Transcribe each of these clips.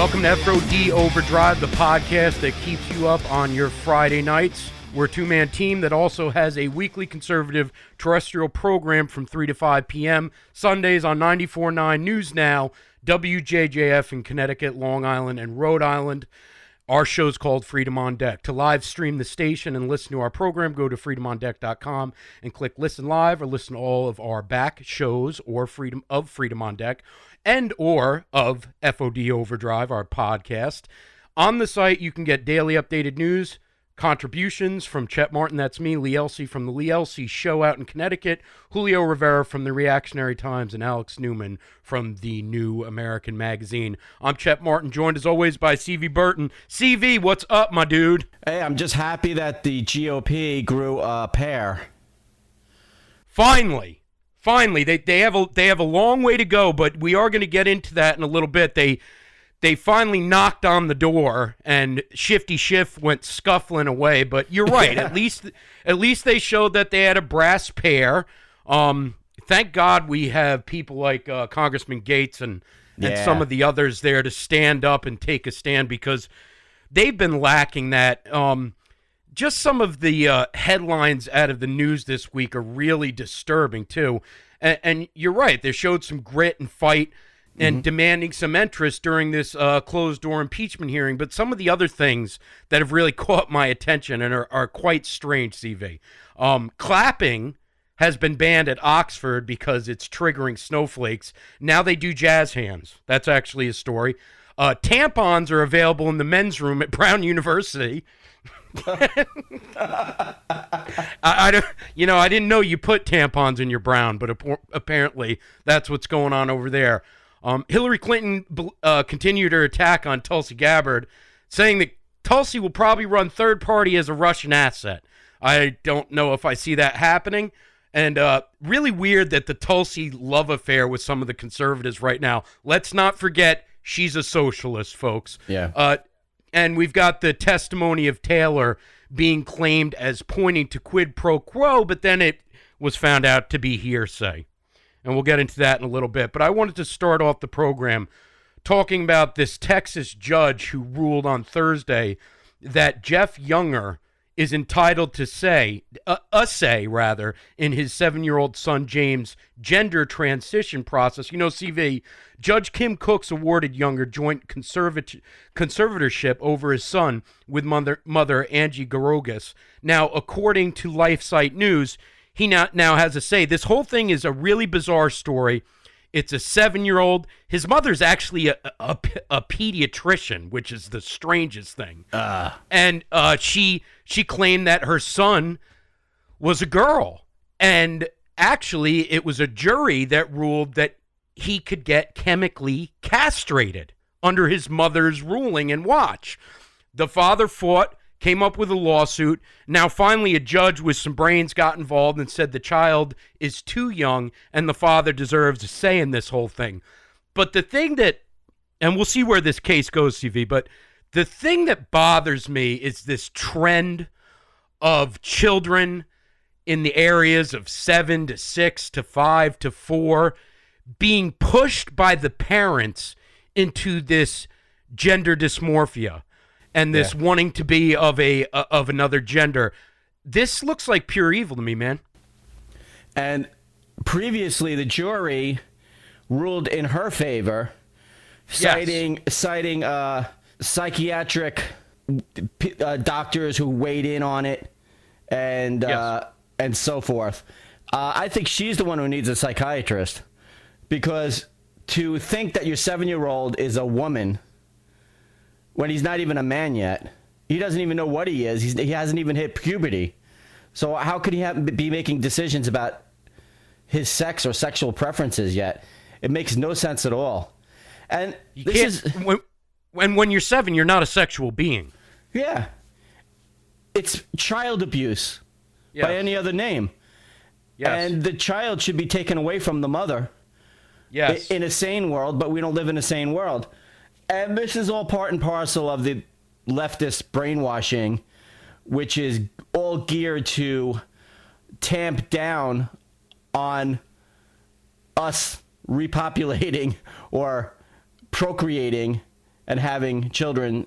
Welcome to FOD Overdrive, the podcast that keeps you up on your Friday nights. We're a two-man team that also has a weekly conservative terrestrial program from 3 to 5 p.m. Sundays on 94.9 News Now, WJJF in Connecticut, Long Island, and Rhode Island. Our show's called Freedom on Deck. To live stream the station and listen to our program, go to freedomondeck.com and click Listen Live, or listen to all of our back shows or Freedom on Deck and or of FOD Overdrive, our podcast. On the site, you can get daily updated news, contributions from Chet Martin, that's me, Lee Elsey from the Lee Elsey Show out in Connecticut, Julio Rivera from the Reactionary Times, and Alex Newman from the New American Magazine. I'm Chet Martin, joined as always by CV Burton. CV, what's up, my dude? Hey, I'm just happy that the GOP grew a pair. Finally, they have a long way to go, but we are going to get into that in a little bit. They finally knocked on the door, and Shifty Schiff went scuffling away. But you're right. At least they showed that they had a brass pair. Thank God we have people like Congressman Gates and some of the others there to stand up and take a stand, because they've been lacking that. Just some of the headlines out of the news this week are really disturbing, too. And you're right. They showed some grit and fight and demanding some interest during this closed-door impeachment hearing. But some of the other things that have really caught my attention and are quite strange, CV. Clapping has been banned at Oxford because it's triggering snowflakes. Now they do jazz hands. That's actually a story. Tampons are available in the men's room at Brown University. I didn't know you put tampons in your Brown, but apparently that's what's going on over there. Hillary Clinton continued her attack on Tulsi Gabbard, saying that Tulsi will probably run third party as a Russian asset. I don't know if I see that happening. And really weird that the Tulsi love affair with some of the conservatives right now. Let's not forget she's a socialist, folks. Yeah. And we've got the testimony of Taylor being claimed as pointing to quid pro quo, but then it was found out to be hearsay. And we'll get into that in a little bit. But I wanted to start off the program talking about this Texas judge who ruled on Thursday that Jeff Younger is entitled to say in his 7-year-old son James' gender transition process. You know, CV, Judge Kim Cooks awarded Younger joint conservatorship over his son with mother Angie Garogas. Now, according to LifeSite News, he now has a say. This whole thing is a really bizarre story. It's a 7-year-old. His mother's actually a pediatrician, which is the strangest thing. And she claimed that her son was a girl. And actually, it was a jury that ruled that he could get chemically castrated under his mother's ruling and watch. The father fought, came up with a lawsuit. Now, finally, a judge with some brains got involved and said the child is too young and the father deserves a say in this whole thing. But the thing that, and we'll see where this case goes, CV, but the thing that bothers me is this trend of children in the areas of 7 to 6 to 5 to 4 being pushed by the parents into this gender dysmorphia and this wanting to be of another gender. This looks like pure evil to me, man. And previously, the jury ruled in her favor, citing psychiatric doctors who weighed in on it and so forth. I think she's the one who needs a psychiatrist, because to think that your 7-year-old is a woman when he's not even a man yet, he doesn't even know what he is. He hasn't even hit puberty. So how could he be making decisions about his sex or sexual preferences yet? It makes no sense at all. And when you're 7, you're not a sexual being. Yeah. It's child abuse by any other name. Yes. And the child should be taken away from the mother. Yes. In a sane world, but we don't live in a sane world. And this is all part and parcel of the leftist brainwashing, which is all geared to tamp down on us repopulating or procreating and having children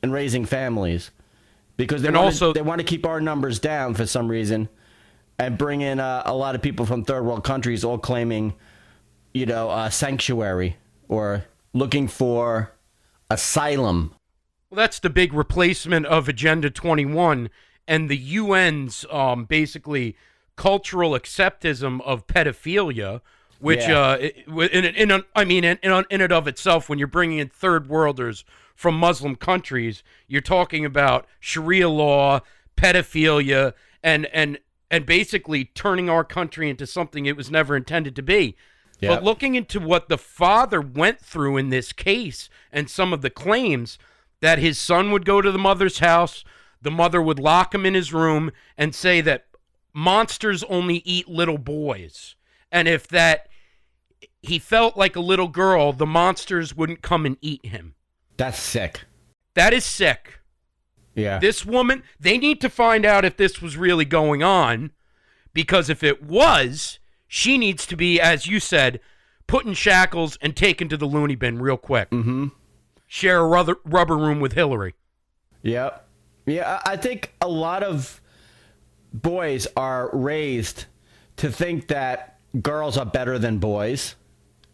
and raising families, because they want to keep our numbers down for some reason, and bring in a lot of people from third world countries all claiming, sanctuary or looking for asylum. Well, that's the big replacement of Agenda 21 and the UN's basically cultural acceptism of pedophilia, which in and of itself, when you're bringing in third worlders from Muslim countries, you're talking about Sharia law, pedophilia, and basically turning our country into something it was never intended to be. Yep. But looking into what the father went through in this case and some of the claims that his son would go to the mother's house, the mother would lock him in his room and say that monsters only eat little boys. And if that he felt like a little girl, the monsters wouldn't come and eat him. That's sick. That is sick. Yeah. This woman, they need to find out if this was really going on, because if it was, she needs to be, as you said, put in shackles and taken to the loony bin real quick. Mm-hmm. Share a rubber room with Hillary. Yep. Yeah, I think a lot of boys are raised to think that girls are better than boys,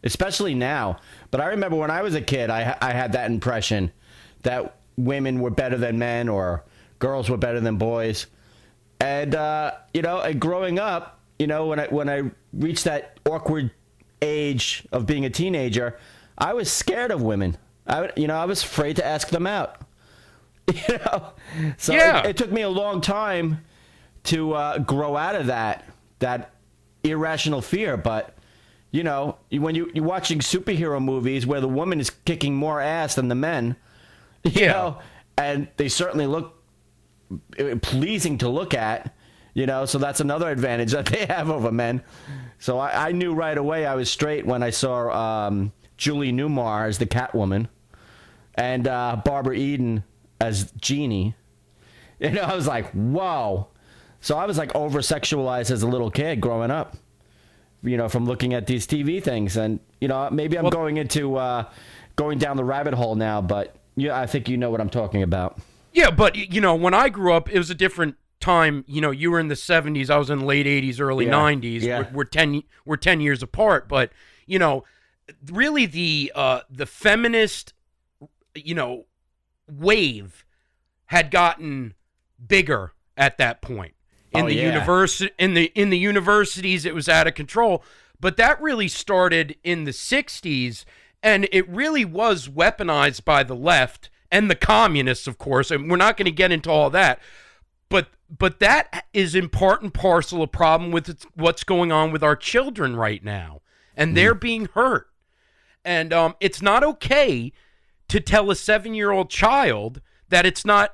especially now. But I remember when I was a kid, I had that impression that women were better than men or girls were better than boys. And, growing up, when I reached that awkward age of being a teenager, I was scared of women. I was afraid to ask them out. So it took me a long time to grow out of that irrational fear. But when you're watching superhero movies where the woman is kicking more ass than the men, and they certainly look pleasing to look at, so that's another advantage that they have over men. So I knew right away I was straight when I saw Julie Newmar as the Catwoman and Barbara Eden as Jeannie. I was like, whoa. So I was like over-sexualized as a little kid growing up, from looking at these TV things. And, maybe I'm going down the rabbit hole now, but I think you know what I'm talking about. Yeah, but, when I grew up, it was a different time. You were in the 70s, I was in the late 80s, early 90s. Yeah. We're 10 years apart, but, really the feminist, wave had gotten bigger at that point. In the universities, it was out of control. But that really started in the 60s, and it really was weaponized by the left and the communists, of course. And we're not going to get into all that. But that is in part and parcel a problem with what's going on with our children right now. And they're being hurt. And it's not okay to tell a 7-year-old child that it's not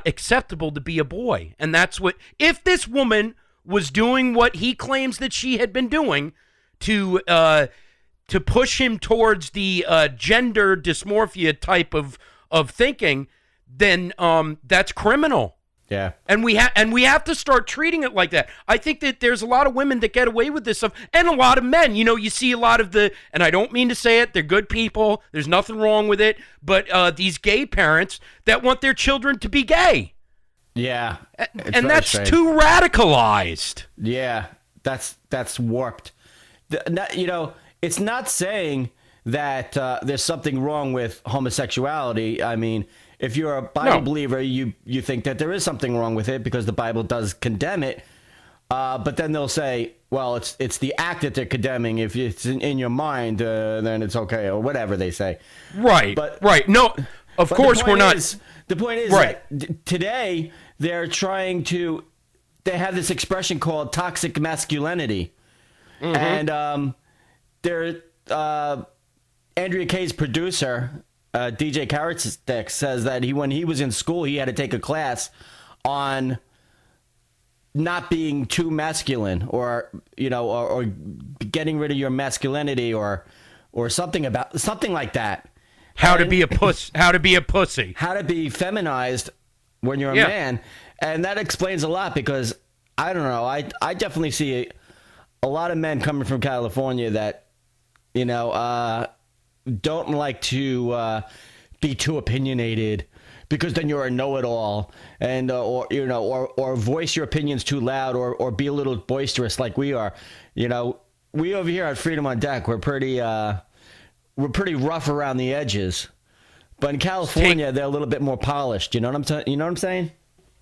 acceptable to be a boy. And that's what, if this woman was doing what he claims that she had been doing to push him towards the gender dysmorphia type of thinking, then that's criminal. Yeah. And we have to start treating it like that. I think that there's a lot of women that get away with this stuff, and a lot of men. You see a lot of and I don't mean to say it, they're good people. There's nothing wrong with it. But these gay parents that want their children to be gay. Yeah. And that's strange. Too radicalized. Yeah. That's warped. It's not saying that there's something wrong with homosexuality. I mean, if you're a Bible believer, you think that there is something wrong with it because the Bible does condemn it. But then they'll say, well, it's the act that they're condemning. If it's in your mind, then it's okay, or whatever they say. Right. Right. No, of course we're not. The point is that today they're trying to. They have this expression called toxic masculinity, and Andrea Kay's producer. DJ Carrot Stick says that when he was in school, he had to take a class on not being too masculine, or or getting rid of your masculinity, or something like that. How to be a pussy. How to be feminized when you're a man, and that explains a lot, because I don't know. I definitely see a lot of men coming from California that don't like to be too opinionated, because then you're a know-it-all, and or voice your opinions too loud, or be a little boisterous like we are. You know, we over here at Freedom on Deck, we're pretty rough around the edges. But in California, they're a little bit more polished. You know what I'm saying?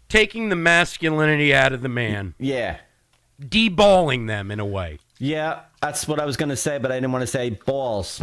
Taking the masculinity out of the man. Yeah. Deballing them in a way. Yeah, that's what I was going to say, but I didn't want to say balls.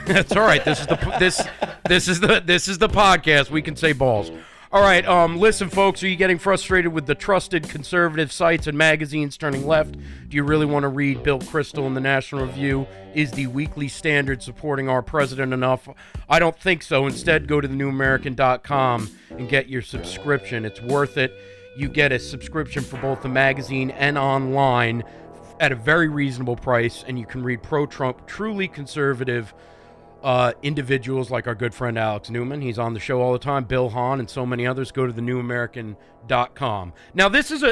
That's all right. This is the podcast. We can say balls. All right. Listen, folks. Are you getting frustrated with the trusted conservative sites and magazines turning left? Do you really want to read Bill Kristol in the National Review? Is the Weekly Standard supporting our president enough? I don't think so. Instead, go to thenewamerican.com and get your subscription. It's worth it. You get a subscription for both the magazine and online at a very reasonable price, and you can read pro-Trump, truly conservative individuals like our good friend Alex Newman. He's on the show all the time. Bill Hahn and so many others. Go to thenewamerican.com. Now, this is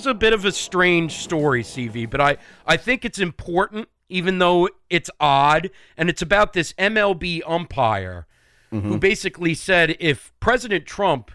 a bit of a strange story, CV, but I think it's important, even though it's odd, and it's about this MLB umpire who basically said if President Trump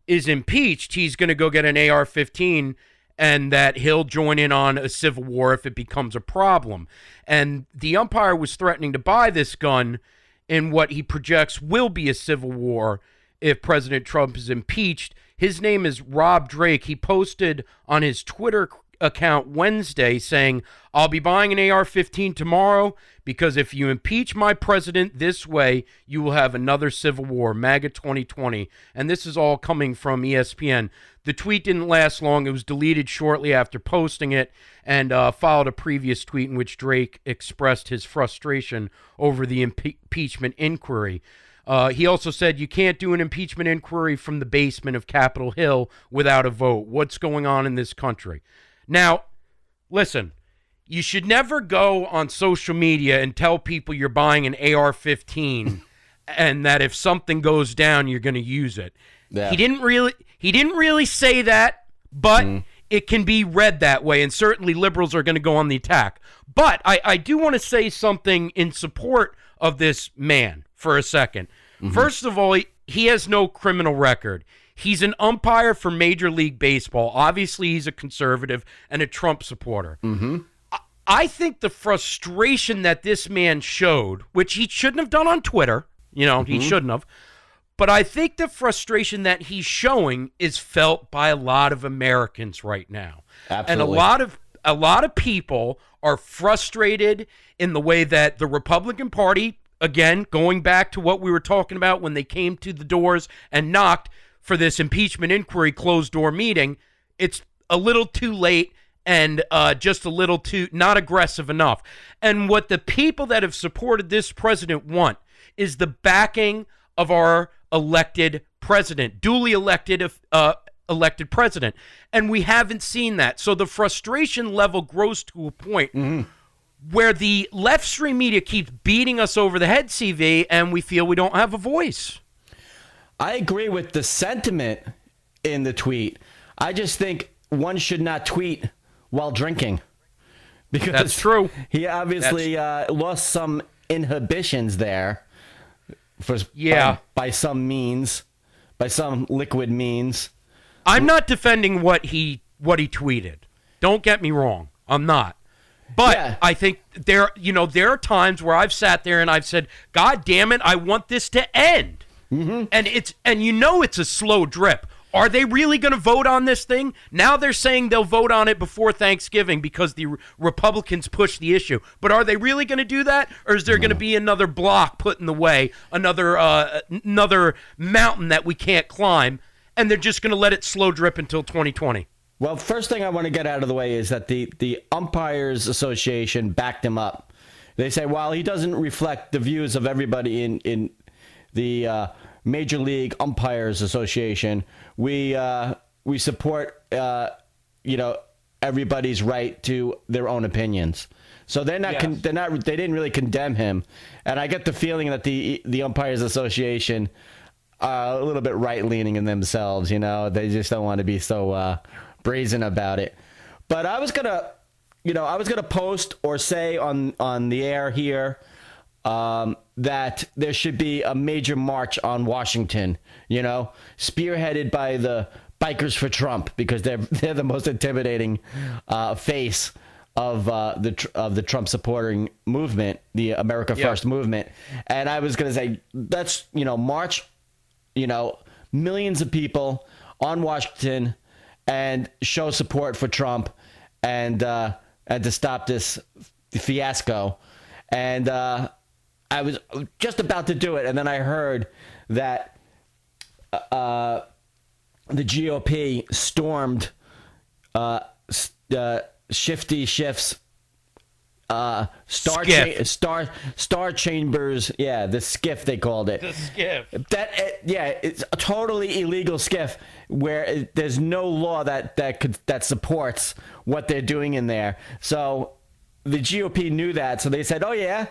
is impeached, he's going to go get an AR-15, and that he'll join in on a civil war if it becomes a problem. And the umpire was threatening to buy this gun in what he projects will be a civil war if President Trump is impeached. His name is Rob Drake. He posted on his Twitter account Wednesday saying, "I'll be buying an AR-15 tomorrow because if you impeach my president this way, you will have another civil war, MAGA 2020. And this is all coming from ESPN. The tweet didn't last long. It was deleted shortly after posting it, and followed a previous tweet in which Drake expressed his frustration over the impeachment inquiry. He also said, "You can't do an impeachment inquiry from the basement of Capitol Hill without a vote. What's going on in this country?" Now, listen, you should never go on social media and tell people you're buying an AR-15 and that if something goes down, you're going to use it. Yeah. He didn't really say that, but it can be read that way, and certainly liberals are going to go on the attack. But I do want to say something in support of this man for a second. First of all, he has no criminal record. He's an umpire for Major League Baseball. Obviously, he's a conservative and a Trump supporter. I think the frustration that this man showed, which he shouldn't have done on Twitter, he shouldn't have, but I think the frustration that he's showing is felt by a lot of Americans right now. Absolutely. And a lot of people are frustrated in the way that the Republican Party, again, going back to what we were talking about when they came to the doors and knocked for this impeachment inquiry closed-door meeting, it's a little too late and just a little too not aggressive enough. And what the people that have supported this president want is the backing of our elected president, duly elected president. And we haven't seen that. So the frustration level grows to a point where the left-stream media keeps beating us over the head, CV, and we feel we don't have a voice. I agree with the sentiment in the tweet. I just think one should not tweet while drinking. Because that's true. He obviously lost some inhibitions there by some means, by some liquid means. I'm not defending what he tweeted. Don't get me wrong. I'm not. But I think there are times where I've sat there and I've said, "God damn it, I want this to end." And it's a slow drip. Are they really going to vote on this thing? Now they're saying they'll vote on it before Thanksgiving because the Republicans push the issue. But are they really going to do that? Or is there going to be another block put in the way, another mountain that we can't climb, and they're just going to let it slow drip until 2020? Well, first thing I want to get out of the way is that the Umpires Association backed him up. They say, while he doesn't reflect the views of everybody in the Major League Umpires Association, we support everybody's right to their own opinions. So they're not they didn't really condemn him, and I get the feeling that the Umpires Association are a little bit right leaning in themselves. They just don't want to be so brazen about it. But I was gonna post or say on the air here that there should be a major march on Washington, spearheaded by the Bikers for Trump, because they're the most intimidating face of the Trump supporting movement, the America First movement. And I was going to say, let's march, millions of people on Washington and show support for Trump and to stop this fiasco. And I was just about to do it, and then I heard that the GOP stormed Shifty Schiff's Star Chambers, the skiff they called it. The skiff. It's a totally illegal skiff where there's no law that supports what they're doing in there. So the GOP knew that, so they said, "Oh yeah,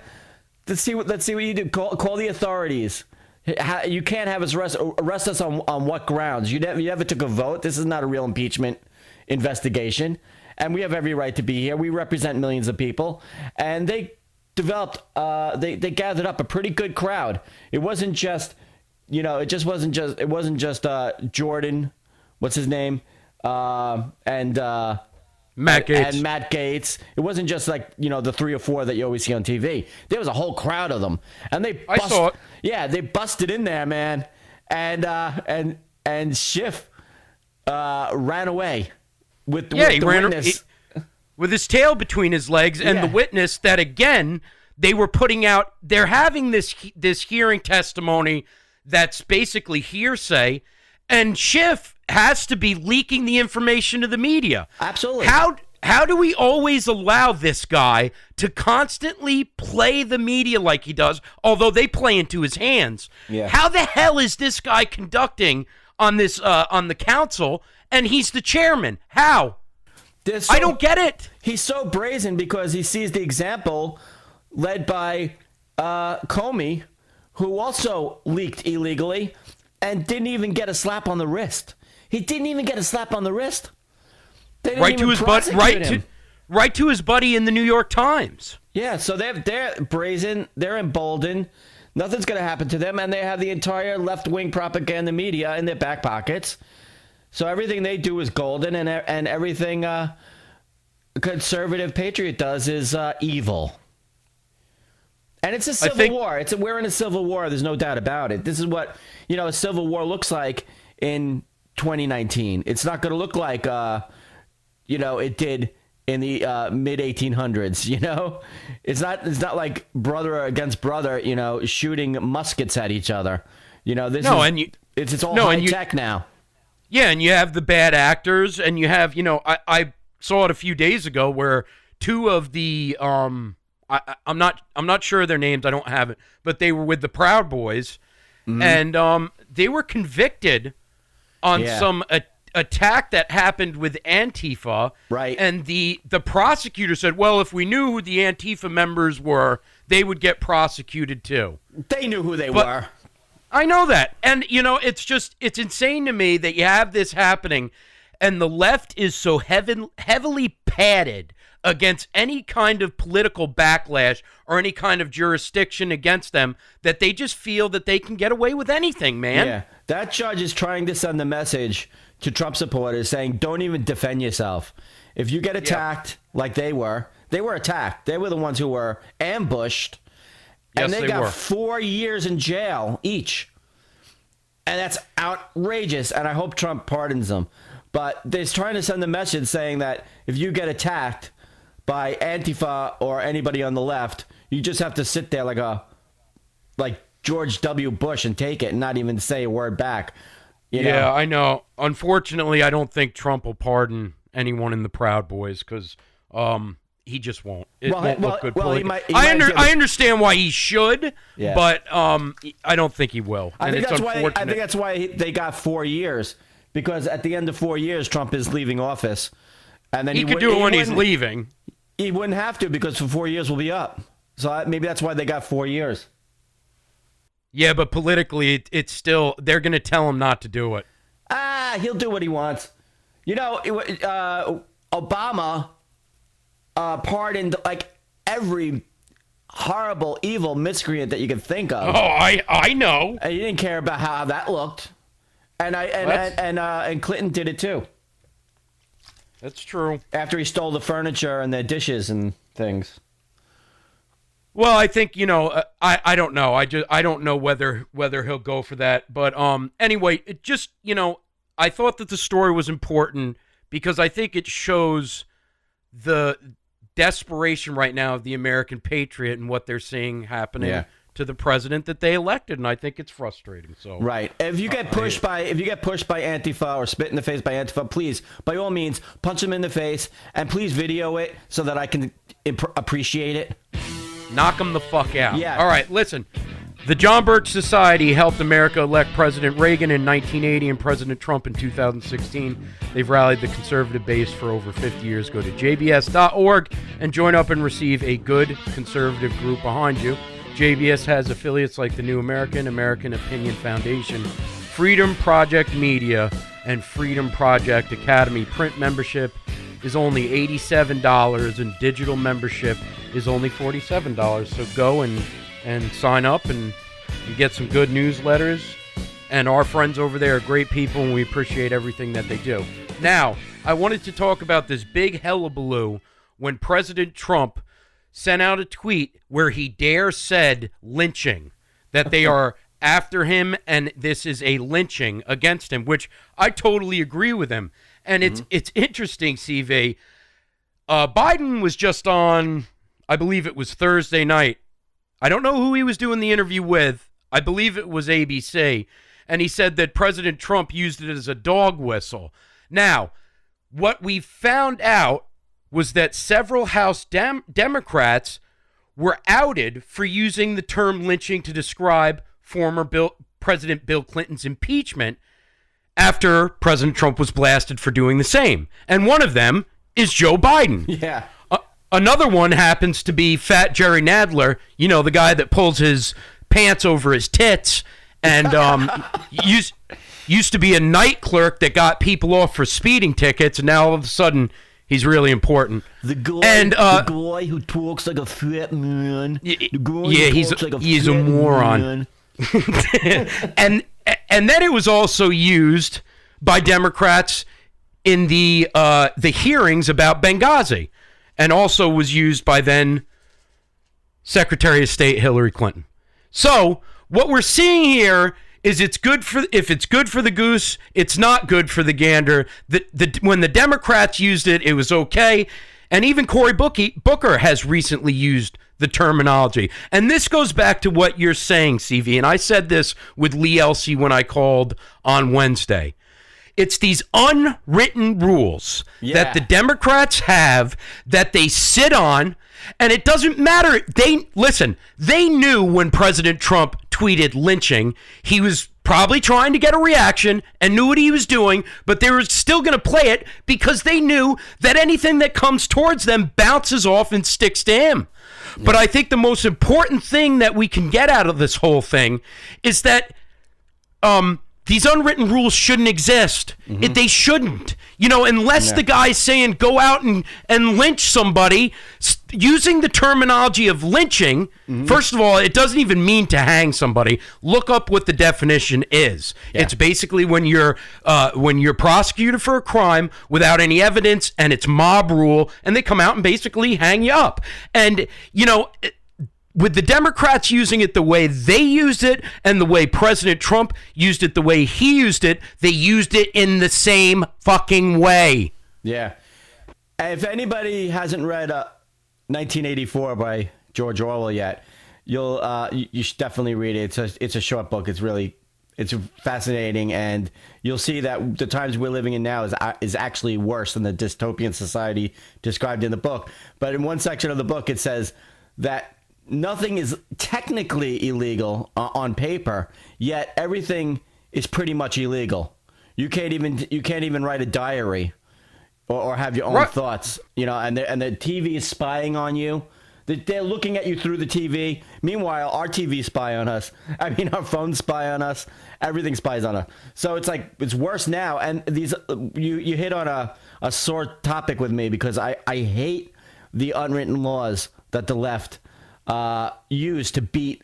let's see what you do. Call the authorities. You can't have us arrest us on what grounds? You never took a vote. This is not a real impeachment investigation, and we have every right to be here. We represent millions of people." And they developed, they gathered up a pretty good crowd. It wasn't just, it wasn't just Jordan, what's his name, and Matt Gaetz. And Matt Gaetz. It wasn't just like, the 3 or 4 that you always see on TV. There was a whole crowd of them. And I saw it. Yeah, they busted in there, man. And Schiff ran away with the witness. With his tail between his legs, and the witness that, again, they were putting out, they're having this hearing testimony that's basically hearsay, and Schiff has to be leaking the information to the media. Absolutely. How do we always allow this guy to constantly play the media like he does, although they play into his hands? Yeah. How the hell is this guy conducting on this on the council, and he's the chairman? How? I don't get it. He's so brazen because he sees the example led by Comey, who also leaked illegally and didn't even get a slap on the wrist. He didn't even get a slap on the wrist. They didn't right to his buddy, right to his buddy in the New York Times. Yeah, so they're brazen, they're emboldened. Nothing's going to happen to them, and they have the entire left-wing propaganda media in their back pockets. So everything they do is golden, and everything a conservative patriot does is evil. And it's a civil war. We're in a civil war. There's no doubt about it. This is what a civil war looks like in 2019. It's not going to look like it did in the mid 1800s. It's not like brother against brother. Shooting muskets at each other. It's all high tech now. Yeah, and you have the bad actors, and you have, I saw it a few days ago where 2 of the, I'm not sure of their names, I don't have it, but they were with the Proud Boys, and they were convicted on some attack that happened with Antifa, right? And the prosecutor said, well, if we knew who the Antifa members were, they would get prosecuted too. They knew who they were. I know that. And, it's insane to me that you have this happening and the left is so heavily padded against any kind of political backlash or any kind of jurisdiction against them that they just feel that they can get away with anything, man. Yeah, that judge is trying to send the message to Trump supporters saying, don't even defend yourself. If you get attacked like they were attacked. They were the ones who were ambushed. And they got 4 years in jail each. And that's outrageous. And I hope Trump pardons them. But they're trying to send the message saying that if you get attacked by Antifa or anybody on the left, you just have to sit there like George W. Bush and take it and not even say a word back. Yeah, I know. Unfortunately, I don't think Trump will pardon anyone in the Proud Boys because he just won't. It won't look good politically. I understand why he should, but I don't think he will. I think that's why they got 4 years, because at the end of 4 years, Trump is leaving office. And then he could do it when he's leaving. He wouldn't have to, because for 4 years will be up. So maybe that's why they got 4 years. Yeah, but politically, it's still, they're going to tell him not to do it. He'll do what he wants. Obama pardoned like every horrible, evil miscreant that you could think of. Oh, I know. And you didn't care about how that looked. And Clinton did it too. That's true. After he stole the furniture and the dishes and things. Well, I think, I don't know. I don't know whether he'll go for that. But anyway, it just, I thought that the story was important because I think it shows the desperation right now of the American patriot and what they're seeing happening to the president that they elected, and I think it's frustrating. So right, if you get pushed by Antifa or spit in the face by Antifa, please, by all means, punch them in the face and please video it so that I can appreciate it. Knock them the fuck out. Yeah. All right, listen. The John Birch Society helped America elect President Reagan in 1980 and President Trump in 2016. They've rallied the conservative base for over 50 years. Go to jbs.org and join up and receive a good conservative group behind you. JBS has affiliates like the New American, American Opinion Foundation, Freedom Project Media, and Freedom Project Academy. Print membership is only $87 and digital membership is only $47. So go and sign up and you get some good newsletters. And our friends over there are great people and we appreciate everything that they do. Now, I wanted to talk about this big hullabaloo when President Trump sent out a tweet where he said lynching, that they are after him and this is a lynching against him, which I totally agree with him. And it's interesting, CV. Biden was just on, I believe it was Thursday night. I don't know who he was doing the interview with. I believe it was ABC. And he said that President Trump used it as a dog whistle. Now, what we found out was that several House Democrats were outed for using the term lynching to describe former President Bill Clinton's impeachment after President Trump was blasted for doing the same. And one of them is Joe Biden. Yeah. Another one happens to be Fat Jerry Nadler, the guy that pulls his pants over his tits and used to be a night clerk that got people off for speeding tickets, and now all of a sudden he's really important. The guy who talks like a fat man. He's a moron. and then it was also used by Democrats in the hearings about Benghazi, and also was used by then Secretary of State Hillary Clinton. So what we're seeing here is if it's good for the goose, it's not good for the gander. When the Democrats used it, it was okay. And even Cory Booker has recently used the terminology. And this goes back to what you're saying, CV. And I said this with Lee Elsey when I called on Wednesday. It's these unwritten rules that the Democrats have that they sit on, and it doesn't matter. They knew when President Trump tweeted lynching, he was probably trying to get a reaction and knew what he was doing, but they were still going to play it because they knew that anything that comes towards them bounces off and sticks to him. Yeah. But I think the most important thing that we can get out of this whole thing is that these unwritten rules shouldn't exist. They shouldn't. Unless the guy's saying go out and lynch somebody, using the terminology of lynching, first of all, it doesn't even mean to hang somebody. Look up what the definition is. Yeah. It's basically when you're prosecuted for a crime without any evidence, and it's mob rule, and they come out and basically hang you up. And, with the Democrats using it the way they used it and the way President Trump used it the way he used it, they used it in the same fucking way. Yeah. If anybody hasn't read 1984 by George Orwell yet, you should definitely read it. It's a short book. It's fascinating, and you'll see that the times we're living in now is actually worse than the dystopian society described in the book. But in one section of the book, it says that nothing is technically illegal on paper, yet everything is pretty much illegal. You can't even write a diary or have your own thoughts, and the TV is spying on you. They're looking at you through the TV. Meanwhile, our TV spy on us. I mean, our phones spy on us. Everything spies on us. So it's worse now. And you hit on a sore topic with me because I hate the unwritten laws that the left use to beat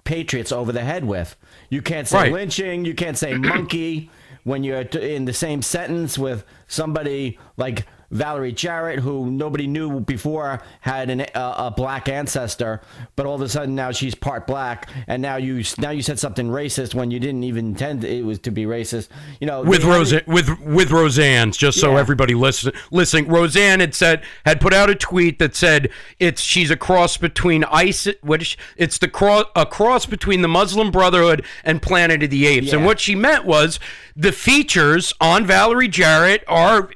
patriots over the head with. You can't say lynching. You can't say monkey when you're in the same sentence with somebody like Valerie Jarrett, who nobody knew before had a black ancestor, but all of a sudden now she's part black, and now you said something racist when you didn't even intend it was to be racist. You know, with Roseanne's, just so everybody listening, Roseanne had put out a tweet that said she's a cross between ISIS. A cross between the Muslim Brotherhood and Planet of the Apes, and what she meant was the features on Valerie Jarrett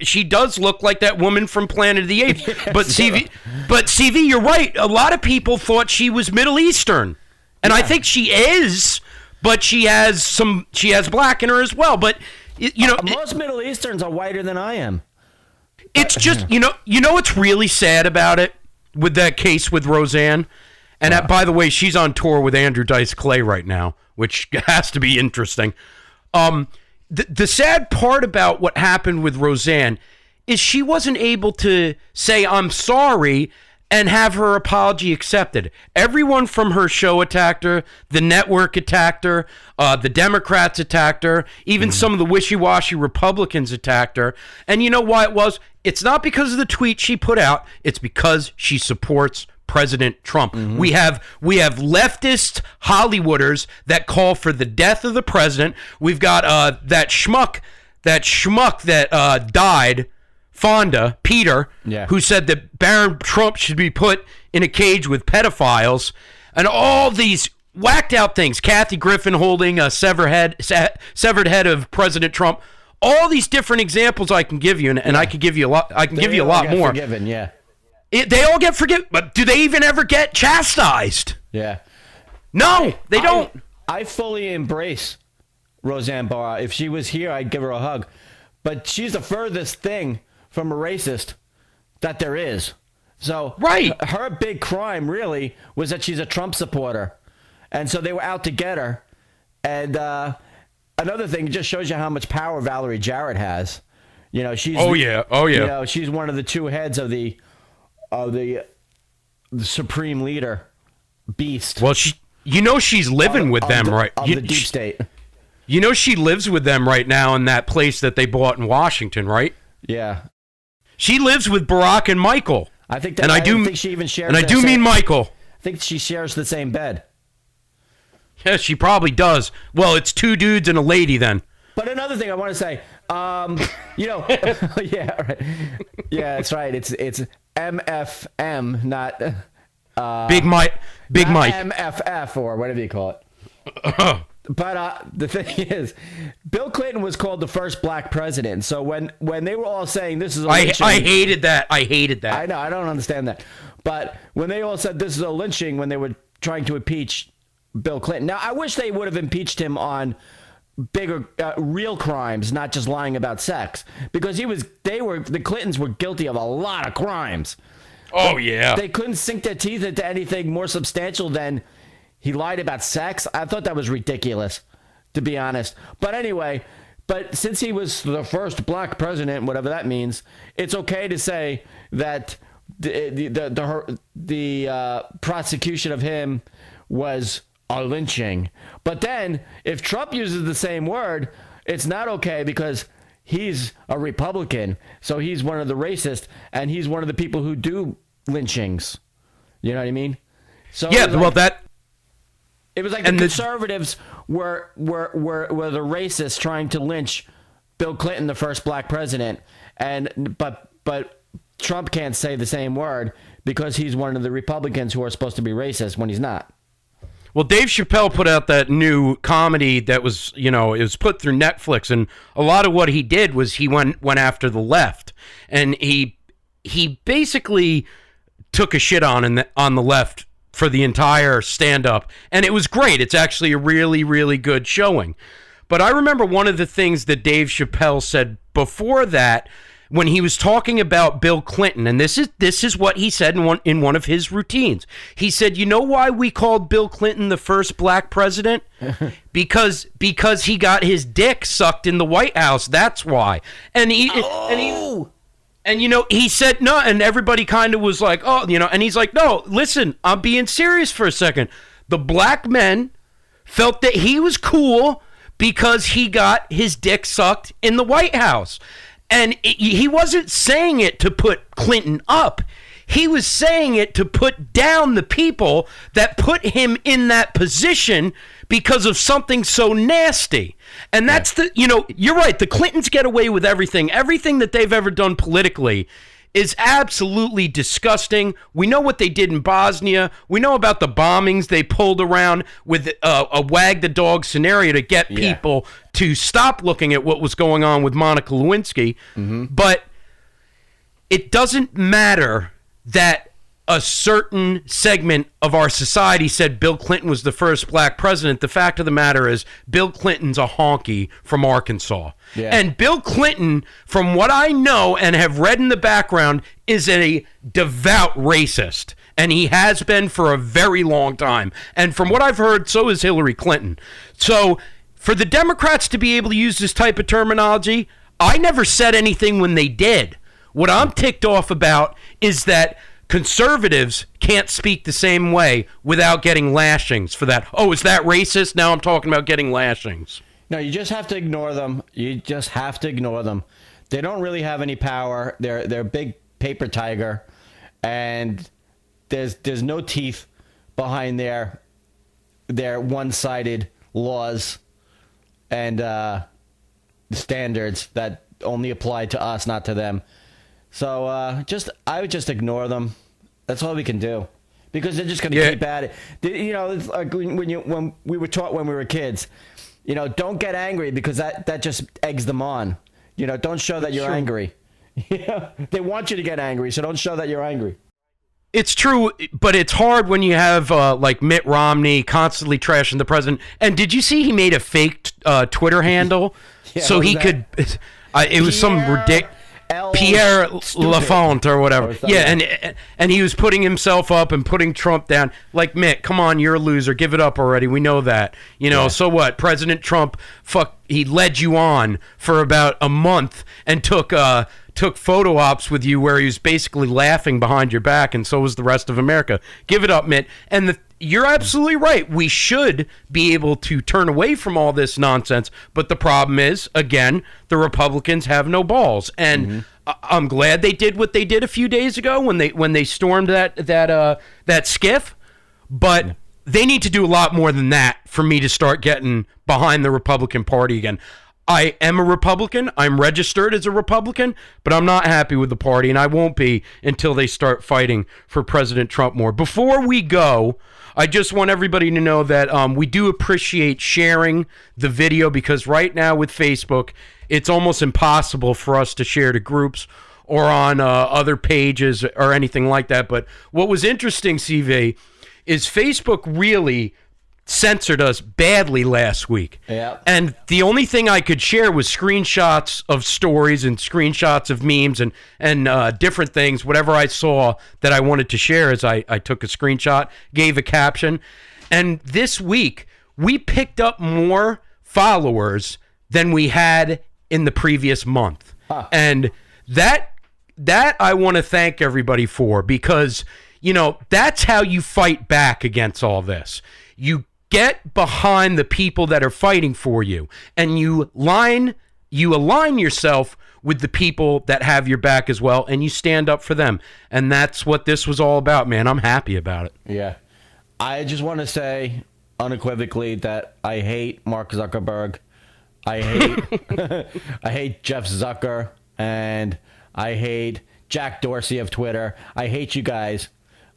she does look like that woman from Planet of the Apes. But CV, you're right. A lot of people thought she was Middle Eastern, and I think she is, but she has black in her as well. But most Middle Easterns are whiter than I am. It's just you know what's really sad about it with that case with Roseanne, and by the way, she's on tour with Andrew Dice Clay right now, which has to be interesting. The sad part about what happened with Roseanne is she wasn't able to say, I'm sorry, and have her apology accepted. Everyone from her show attacked her, the network attacked her, the Democrats attacked her, even some of the wishy-washy Republicans attacked her. And you know why it was? It's not because of the tweet she put out, it's because she supports President Trump. We have leftist Hollywooders that call for the death of the president. We've got that schmuck that died, Fonda, Peter, who said that Barron Trump should be put in a cage with pedophiles, and all these whacked out things. Kathy Griffin holding a severed head of President Trump. All these different examples I can give you, and I could give you a lot. I can give you a lot more. Forgiven, they all get forgiven, but do they even ever get chastised? Yeah. No, they don't. I fully embrace Roseanne Barr. If she was here, I'd give her a hug. But she's the furthest thing from a racist that there is. So her big crime really was that she's a Trump supporter. And so they were out to get her. And another thing, it just shows you how much power Valerie Jarrett has. You know, she's You know, she's one of the two heads of the supreme leader beast. Well, she's living with them, right? The deep state. You know, she lives with them right now in that place that they bought in Washington, right? Yeah. She lives with Barack and Michael. I think that. I think she even shares. And I do mean Michael. I think she shares the same bed. Yeah, she probably does. Well, it's two dudes and a lady then. But another thing I want to say, you know, right. That's right. It's MFM, not Big Mike, MFF or whatever you call it. But the thing is, Bill Clinton was called the first black president. So when they were all saying this is a lynching, I hated that. I know. I don't understand that. But when they all said this is a lynching, when they were trying to impeach Bill Clinton. Now, I wish they would have impeached him on bigger, real crimes, not just lying about sex, because the Clintons were guilty of a lot of crimes. Oh, but yeah. They couldn't sink their teeth into anything more substantial than he lied about sex. I thought that was ridiculous, to be honest. But anyway, since he was the first black president, whatever that means, it's okay to say that the prosecution of him was a lynching. But then, if Trump uses the same word, it's not okay because he's a Republican, so he's one of the racists, and he's one of the people who do lynchings. You know what I mean? So yeah, well, it was like the conservatives were the racists trying to lynch Bill Clinton, the first black president, but Trump can't say the same word because he's one of the Republicans who are supposed to be racist when he's not. Well, Dave Chappelle put out that new comedy that was, it was put through Netflix, and a lot of what he did was he went after the left, and he basically took a shit on the left for the entire stand-up, and it was great. It's actually a really, really good showing. But I remember one of the things that Dave Chappelle said before that, when he was talking about Bill Clinton, and this is what he said in one of his routines. He said, "You know why we called Bill Clinton the first black president? because he got his dick sucked in the White House. That's why." And And, he said no, and everybody kind of was like, oh, and he's like, no, listen, I'm being serious for a second. The black men felt that he was cool because he got his dick sucked in the White House. And he wasn't saying it to put Clinton up. He was saying it to put down the people that put him in that position because of something so nasty. And that's you're right. The Clintons get away with everything. Everything that they've ever done politically is absolutely disgusting. We know what they did in Bosnia. We know about the bombings they pulled around with a wag the dog scenario to get people to stop looking at what was going on with Monica Lewinsky. But it doesn't matter that a certain segment of our society said Bill Clinton was the first black president. The fact of the matter is Bill Clinton's a honky from Arkansas. Yeah. And Bill Clinton, from what I know and have read in the background, is a devout racist. And he has been for a very long time. And from what I've heard, so is Hillary Clinton. So for the Democrats to be able to use this type of terminology, I never said anything when they did. What I'm ticked off about is that conservatives can't speak the same way without getting lashings for that. Oh, is that racist? Now I'm talking about getting lashings. No, you just have to ignore them. You just have to ignore them. They don't really have any power. They're a big paper tiger, and there's no teeth behind their one-sided laws and standards that only apply to us, not to them. So I would just ignore them. That's all we can do, because they're just going to keep at it. It's like when we were taught when we were kids, don't get angry, because that just eggs them on. Don't show that you're angry. They want you to get angry, so don't show that you're angry. It's true, but it's hard when you have like Mitt Romney constantly trashing the president. And did you see he made a fake Twitter handle so he could? It was some ridiculous. Pierre Lafont or whatever. And he was putting himself up and putting Trump down. Like, Mitt, come on, you're a loser. Give it up already. We know that. So what? President Trump, he led you on for about a month and took photo ops with you where he was basically laughing behind your back, and so was the rest of America. Give it up, Mitt. And you're absolutely right. We should be able to turn away from all this nonsense, but the problem is, again, the Republicans have no balls. And I'm glad they did what they did a few days ago when they stormed that skiff, but they need to do a lot more than that for me to start getting behind the Republican Party again. I am a Republican. I'm registered as a Republican, but I'm not happy with the party, and I won't be until they start fighting for President Trump more. Before we go, I just want everybody to know that we do appreciate sharing the video, because right now with Facebook, it's almost impossible for us to share to groups or on other pages or anything like that. But what was interesting, CV, is Facebook really censored us badly last week. Yeah. And the only thing I could share was screenshots of stories and screenshots of memes and different things. Whatever I saw that I wanted to share, as I took a screenshot, gave a caption. And this week, we picked up more followers than we had in the previous month. Huh. And that I want to thank everybody for, because, that's how you fight back against all this. You get behind the people that are fighting for you, and you align yourself with the people that have your back as well, and you stand up for them. And that's what this was all about, man. I'm happy about it. Yeah. I just want to say unequivocally that I hate Mark Zuckerberg. I hate Jeff Zucker, and I hate Jack Dorsey of Twitter. I hate you guys.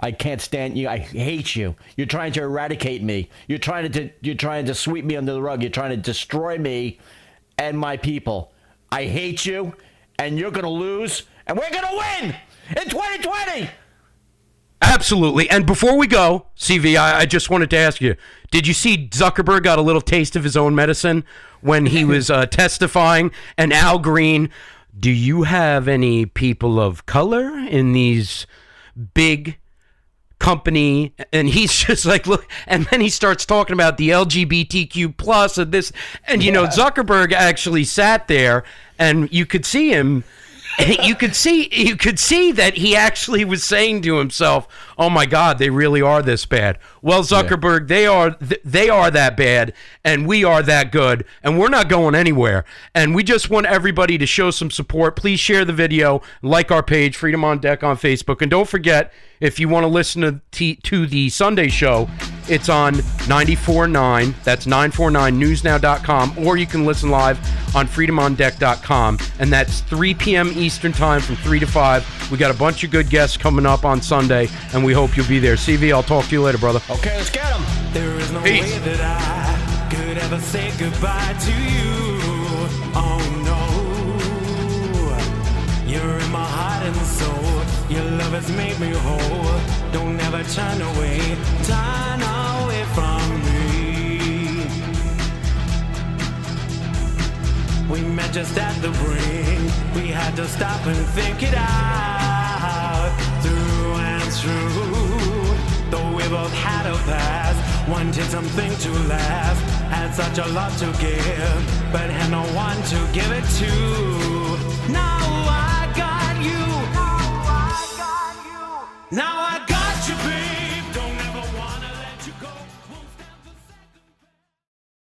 I can't stand you. I hate you. You're trying to eradicate me. You're trying to sweep me under the rug. You're trying to destroy me and my people. I hate you, and you're going to lose, and we're going to win in 2020. Absolutely. And before we go, CV, I just wanted to ask you, did you see Zuckerberg got a little taste of his own medicine when he was testifying? And Al Green, do you have any people of color in these big company? And he's just like, look, and then he starts talking about the LGBTQ plus and this, and Zuckerberg actually sat there, and you could see him you could see that he actually was saying to himself, "Oh my God, they really are this bad." Well, Zuckerberg, they are that bad, and we are that good, and we're not going anywhere. And we just want everybody to show some support. Please share the video, like our page, Freedom on Deck on Facebook, and don't forget, if you want to listen to the Sunday show, it's on 94.9. That's 949newsnow.com, or you can listen live on freedomondeck.com, and that's 3 p.m. Eastern time from 3 to 5. We got a bunch of good guests coming up on Sunday, and we hope you'll be there. CV, I'll talk to you later, brother. Okay, let's get him. There is no Peace. way that I could ever say goodbye to you. Oh no, you're in my heart and soul. Your love has made me whole. Don't ever turn away from me. We met just at the brink. We had to stop and think it out. Through and through, though we both had a past, wanted something to last, had such a lot to give, but had no one to give it to. Now